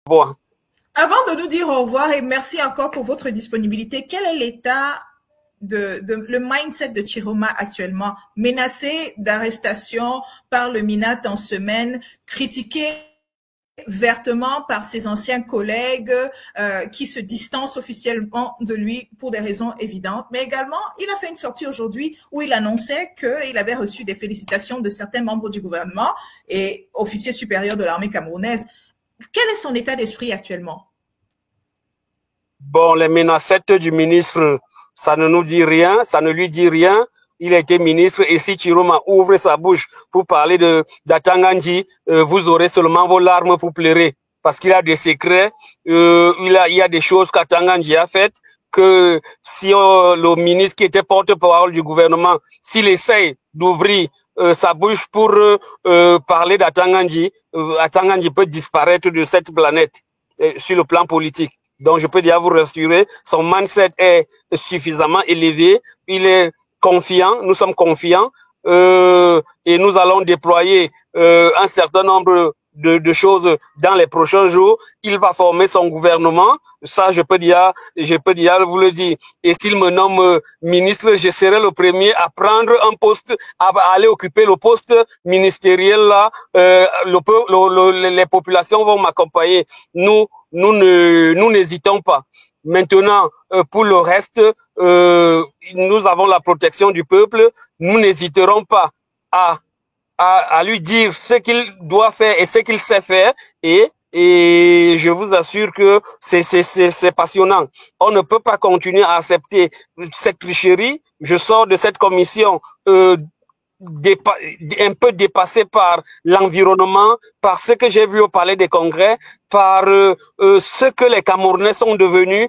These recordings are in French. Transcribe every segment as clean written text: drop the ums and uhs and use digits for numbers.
revoir. Avant de nous dire au revoir et merci encore pour votre disponibilité, quel est l'état le mindset de Chiroma actuellement, menacé d'arrestation par le MINAT en semaine, critiqué vertement par ses anciens collègues qui se distancent officiellement de lui pour des raisons évidentes. Mais également, il a fait une sortie aujourd'hui où il annonçait qu'il avait reçu des félicitations de certains membres du gouvernement et officiers supérieurs de l'armée camerounaise. Quel est son état d'esprit actuellement? Bon, les menacettes du ministre, ça ne nous dit rien, ça ne lui dit rien. Il a été ministre et si Chiroma ouvre sa bouche pour parler d'Atangandji, vous aurez seulement vos larmes pour pleurer parce qu'il a des secrets, il y a des choses qu'Atangandji a faites que si le ministre qui était porte-parole du gouvernement, s'il essaye d'ouvrir sa bouche pour parler d'Atangandji, Atangandji peut disparaître de cette planète sur le plan politique. Donc, je peux déjà vous rassurer, son mindset est suffisamment élevé, il est confiant, nous sommes confiants et nous allons déployer un certain nombre de choses dans les prochains jours. Il va former son gouvernement, ça je peux déjà vous le dire. Et s'il me nomme ministre, je serai le premier à prendre un poste, à aller occuper le poste ministériel là. Les populations vont m'accompagner. Nous n'hésitons pas. Maintenant, pour le reste, nous avons la protection du peuple. Nous n'hésiterons pas à lui dire ce qu'il doit faire et ce qu'il sait faire. Et je vous assure que c'est passionnant. On ne peut pas continuer à accepter cette tricherie. Je sors de cette commission un peu dépassé par l'environnement, par ce que j'ai vu au Palais des Congrès, par ce que les Camerounais sont devenus,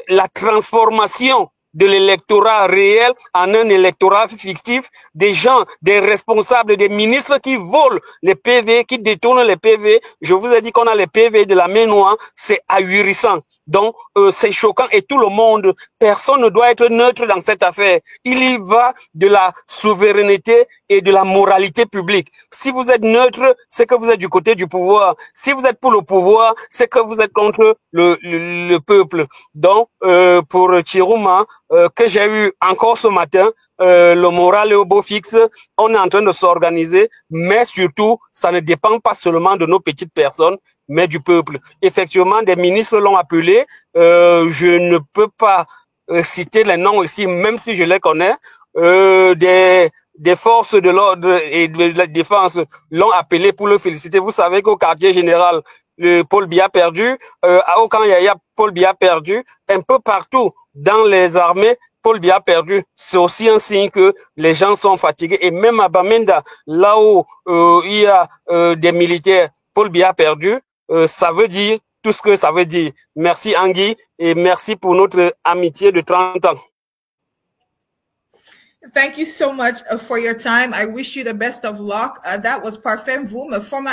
la transformation de l'électorat réel en un électorat fictif, des gens, des responsables, des ministres qui volent les PV, qui détournent les PV. Je vous ai dit qu'on a les PV de la main noire, c'est ahurissant. Donc, c'est choquant et tout le monde, personne ne doit être neutre dans cette affaire. Il y va de la souveraineté et de la moralité publique. Si vous êtes neutre, c'est que vous êtes du côté du pouvoir. Si vous êtes pour le pouvoir, c'est que vous êtes contre le peuple. Donc, pour Chiroma, que j'ai eu encore ce matin, le moral est au beau fixe. On est en train de s'organiser, mais surtout, ça ne dépend pas seulement de nos petites personnes, mais du peuple. Effectivement, des ministres l'ont appelé. Je ne peux pas citer les noms ici, même si je les connais. Des forces de l'ordre et de la défense l'ont appelé pour le féliciter. Vous savez qu'au quartier général, le Paul Biya perdu, à Okanyaya, Paul Biya perdu, un peu partout dans les armées, Paul Biya perdu. C'est aussi un signe que les gens sont fatigués. Et même à Bamenda, là où il y a des militaires, Paul Biya perdu, ça veut dire tout ce que ça veut dire. Merci Angui et merci pour notre amitié de 30 ans. Thank you so much for your time. I wish you the best of luck. That was Parfait Voum, a former